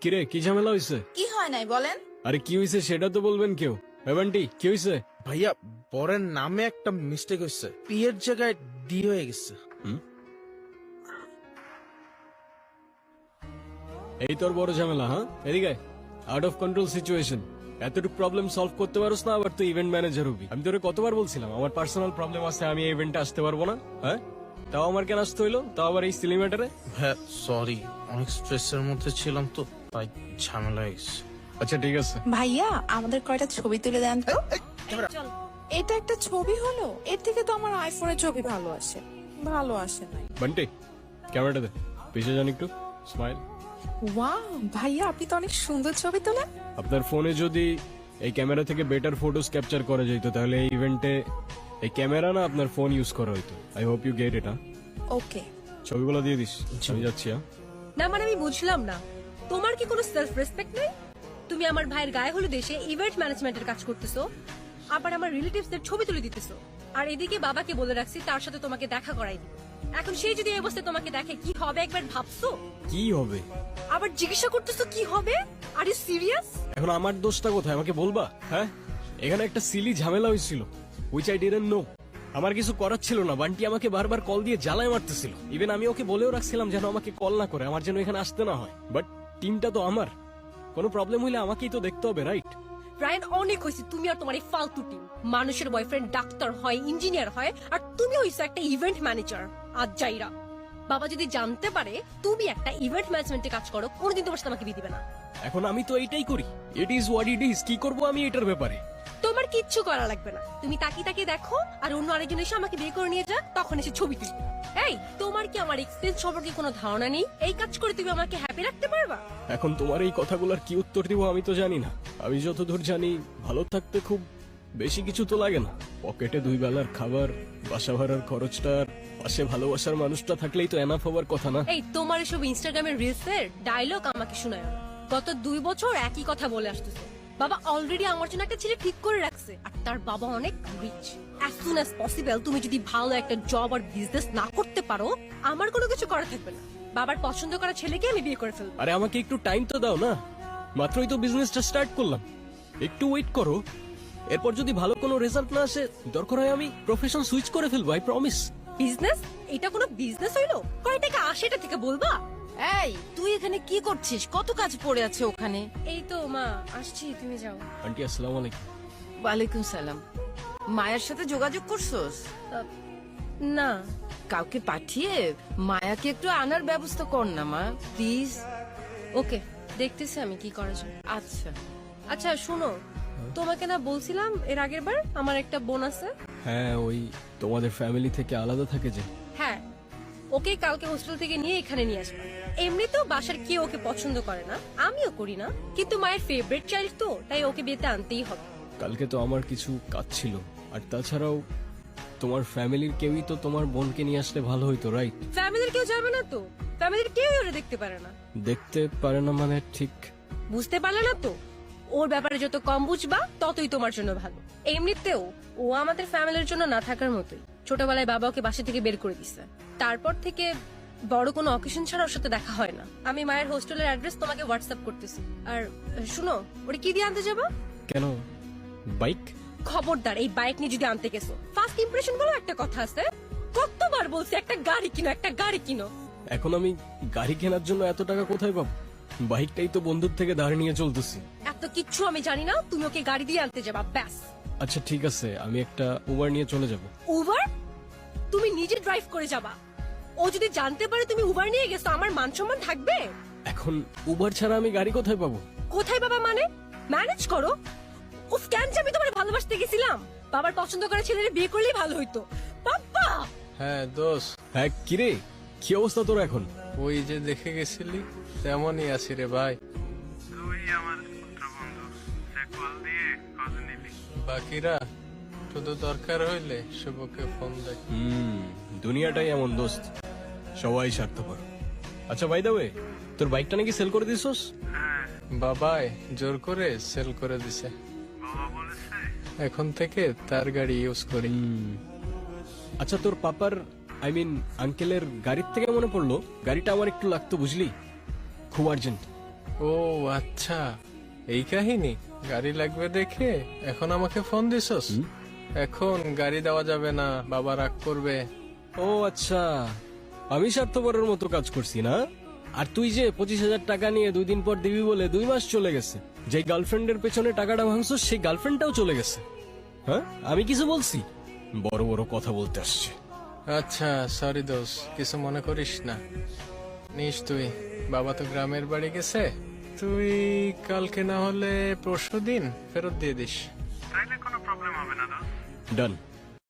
কিরে কি ঝামেলা হইছে? কি হয় নাই বলেন? আরে কি হইছে সেটা তো বলবেন কেউ। এভান্টি কি হইছে? ভাইয়া বরের নামে একটা মিস্টেক হয়েছে, পি এর জায়গায় ডি হয়ে গেছে। এই তোর বড় ঝামেলা? হ্যাঁ এদিকে আউট অফ কন্ট্রোল সিচুয়েশন। এতটুকু প্রবলেম সলভ করতে পারোস না, আবার তুই ইভেন্ট ম্যানেজার হবি। আমি তোরে কতবার বলছিলাম আমার পার্সোনাল প্রবলেম আছে, আমি এই ইভেন্টে আসতে পারবো না। হ্যাঁ তাও আমার কেন আসতে হইলো, তাও আবার এই সিলি ম্যাটারে? ভাইয়া সরি, অনেক স্ট্রেসের মধ্যে ছিলাম তো, তাই ঝামেলা হয়ে গেছে। আচ্ছা ঠিক আছে। ভাইয়া আমাদের কয়টা ছবি তুলে দেন তো। এটা একটা ছবি হলো, এর থেকে তো আমার আইফোনের ছবি ভালো আসে। ভালো আসে নাই। বান্টি ক্যামেরাটা দে, পিছিয়ে যান একটু, স্মাইল। ওয়াও ভাইয়া আপনি তো অনেক সুন্দর ছবি তোলেন। আপনার ফোনে যদি এই ক্যামেরা থেকে বেটার ফটোস ক্যাপচার করা যেত তাহলে এই ইভেন্টে এই ক্যামেরা না আপনার ফোন ইউজ করা হইতো। I hope you get it. Okay ছবিগুলো দিয়ে দিস, আমি যাচ্ছি। না মানে আমি বুঝলাম না, তোমার কি কোনো সেলফ রেসপেক্ট নেই? তুমি আমার ভাইয়ের গায়ে হলুদ এসে ইভেন্ট ম্যানেজমেন্টের কাজ করতেছো, আবার আমার রিলেটিভসদের ছবি তুলে দিতেছো, আর এদিকে বাবাকে বলে রাখছি তার সাথে তোমাকে দেখা করাই দিই। এখন সেই যদি এই অবস্থায় তোমাকে দেখে কি হবে একবার ভাবছো? কি হবে? আবার জিজ্ঞাসা করতেছো কি হবে? Are you serious? এখন আমার দোষটা কোথায় আমাকে বলবা? হ্যাঁ এখানে একটা সিলি ঝামেলা হয়েছিল, উইচ আই ডিডন্ট নো। আমার কিছু করার ছিল না, বান্টি আমাকে বারবার কল দিয়ে জ্বালায় মারতেছিল। ইভেন আমি ওকে বলেও রাখছিলাম যেন আমাকে কল না করে, আমার যেন এখানে আসতে না হয়। বাট টিমটা তো আমার, কোনো প্রবলেম হইলে আমাকেই তো দেখতে হবে, রাইট? রায়ান অনেক হয়েছে তুমি আর তোমার এই ফালতু টিম। মানুষের বয়ফ্রেন্ড ডাক্তার হয়, ইঞ্জিনিয়ার হয়, আর তুমি হইছো একটা ইভেন্ট ম্যানেজার। আজ যাইরা বাবা যদি জানতে পারে তুমি একটা ইভেন্ট ম্যানেজমেন্টে কাজ করো, কোনোদিন তোমার সাথে আমাকে বিয়ে দিবে না। এখন আমি তো এইটাই করি, it is what it is. কি করবো আমি এটার ব্যাপারে? তোমার কিচ্ছু করা লাগবে না, তুমি তাকিয়ে তাকিয়ে দেখো, আর অন্য আরেকজন এসে আমাকে বিয়ে করে নিয়ে যাক, তখন এসে ছবি তুলবে। এই তোমার কি আমার এক্সপেরিয়েন্স সম্পর্কে কোনো ধারণা নেই? এই কাজ করে তুমি আমাকে হ্যাপি রাখতে পারবা? এখন তোমার এই কথাগুলোর কি উত্তর দিব আমি তো জানি না। আমি যতদূর জানি ভালো থাকতে খুব বেশি কিছু তো লাগে না, পকেটে 2 বেলার খাবার, বাসা ভাড়ার খরচটা, আর পাশে ভালোবাসার মানুষটা থাকলেই তো এনাফ হবার কথা না? এই তোমার এসব ইনস্টাগ্রামের রিলস এর ডায়লগ আমাকে শোনায় না। গত 2 বছর একই কথা বলে আসতেছে। বাবা অলরেডি আমার জন্য একটা ছেলে ঠিক করে রাখছে, আর তার বাবা অনেক rich. As soon as possible তুমি যদি ভালো একটা জব আর বিজনেস না করতে পারো, আমার কোনো কিছু করা থাকবে না। বাবার পছন্দ করা ছেলেকে আমি বিয়ে করে ফেলবো। আরে আমাকে একটু টাইম তো দাও না, মাত্রই তো বিজনেসটা স্টার্ট করলাম, একটু ওয়েট করো। এরপর যদি ভালো কোনো রেজাল্ট না আসে, দরকার হয় আমি প্রফেশন সুইচ করে ফেলবো, আই প্রমিস। বিজনেস? এটা কোনো বিজনেস হইলো? কয় টাকা আসে এটা থেকে বলবা? এই তুই এখানে কি করছিস? কত কাজ পড়ে আছে ওখানে। এই তো মা আসছি, তুমি যাও। আন্টি আসসালামু আলাইকুম। ওয়ালাইকুম সালাম। মায়ের সাথে যোগাযোগ করছস? না। কাউকে পাঠিয়ে মায়াকে একটু আনার ব্যবস্থা কর না মা, প্লিজ। ওকে দেখতেছি আমি কি করা যায়। আচ্ছা আচ্ছা শুনো, তোমাকে না বলছিলাম এর আগের বার আমার একটা বোন আছে? হ্যাঁ ওই তোমাদের ফ্যামিলি থেকে আলাদা থাকে যে। হ্যাঁ, ওকে কালকে হোস্টেল থেকে নিয়ে এখানে নিয়ে আসবা। এমনিতেও বাসার কেউ ওকে পছন্দ করে না, আমিও করি না, কিন্তু মায়ের ফেভারিট চাইল্ড তো, তাই ওকে বিয়েতে আনতেই হবে। কালকে তো আমার কিছু কাজ ছিল, আর তাছাড়াও তোমার ফ্যামিলির কেউই তো তোমার বোনকে নিয়ে আসলে ভালো হইতো, রাইট? ফ্যামিলির কেউ যাবে না তো? ফ্যামিলির কেউই ওরা দেখতে পারে না। দেখতে পারে না মানে? ঠিক বুঝতে পারলে না তো? ওর ব্যাপারে যত কম বুঝবা ততই তোমার জন্য ভালো। এমনিতেও ও আমাদের ফ্যামিলির জন্য না থাকার মতোই। ছোটবেলায় বাবা ওকে বাসা থেকে বের করে দিছে, তারপর থেকে বড় কোনো অকেশন ছাড়া ওর সাথে দেখা হয় না। আমি মায়ের হোস্টেলের অ্যাড্রেস তোমাকে হোয়াটসঅ্যাপ করতেছি। আর শুনো, ওটা কি দিয়ে আনতে যাবা? কেন? বাইক? খবরদার এই বাইক নিয়ে যদি আনতে গেছো, ফার্স্ট ইমপ্রেশন বলো একটা কথা আছে। কতবার বলছি একটা গাড়ি কিনো, একটা গাড়ি কিনো। এখন আমি গাড়ি কেনার জন্য এত টাকা কোথায় পাবো? বাইকটাই তো বন্ধুর থেকে ধার নিয়ে চলতেছি। এত কিচ্ছু আমি জানি না, তুমি ওকে গাড়ি দিয়ে আনতে যাবা, ব্যাস। আচ্ছা ঠিক আছে, আমি একটা উবার নিয়ে চলে যাব। উবার? তুমি নিজে ড্রাইভ করে যাবা? ও যদি জানতে পারে তুমি উবার নিয়ে গেছো, আমার মান সম্মান থাকবে? এখন উবার ছাড়া আমি গাড়ি কোথায় পাবো? কোথায় বাবা মানে? ম্যানেজ করো। উফ, কেন যে আমি তোমার ভালোবাসতে গেছিলাম। বাবার পছন্দ করা ছেলের বিয়ে করলেই ভালো হইতো। বাবা হ্যাঁ দোষ, হ্যাঁ কিরে, কি অবস্থা তোর এখন? ওই যে দেখে গেছিলি তেমনই আছি রে ভাই। তুই আমার পুত্র বন্ধু, সে কল দিয়ে খোঁজ নিলি। বাকিরা শুধু দরকার হইলে শুভকে ফোন দেয়। দুনিয়াটাই এমন দোস্ত, সবাই স্বার্থপর। আচ্ছা বাই দ্য ওয়ে, তোর বাইকটা নাকি সেল করে দিছস? হ্যাঁ, বাবাই জোর করে সেল করে দিছে। বাবা বলেছে এখন থেকে তার গাড়ি ইউজ করি। আচ্ছা তোর পাপার, আই মিন আঙ্কেলের গাড়ির থেকে মনে পড়লো, গাড়িটা আমার একটু লাগতো বুঝলি, খুব আর্জেন্ট। ও আচ্ছা, এই কাহিনী। গাড়ি লাগবে দেখে এখন আমাকে ফোন দিছস? এখন গাড়ি দেওয়া যাবে না, বাবা রাগ করবে। ও আচ্ছা, আমি স্বার্থপরের মতো কাজ করছি না? আর তুই যে 25,000 টাকা নিয়ে 2 দিন পর দিবি বলে 2 মাস চলে গেছে, যে গার্লফ্রেন্ডের পেছনে টাকাটা ভাঙছো সেই গার্লফ্রেন্ডটাও চলে গেছে। হ্যাঁ, আমি কিছু বলছি? বড় বড় কথা বলতে আসছে। আচ্ছা সরি দোষ, কিছু মনে করিস না। নিস তুই, বাবা তো গ্রামের বাড়ি গেছে, তুই কালকে না হলে পরশু দিন ফেরত দিয়ে দিস। তাইলে কোনো প্রবলেম হবে না দোস্ত। ডান।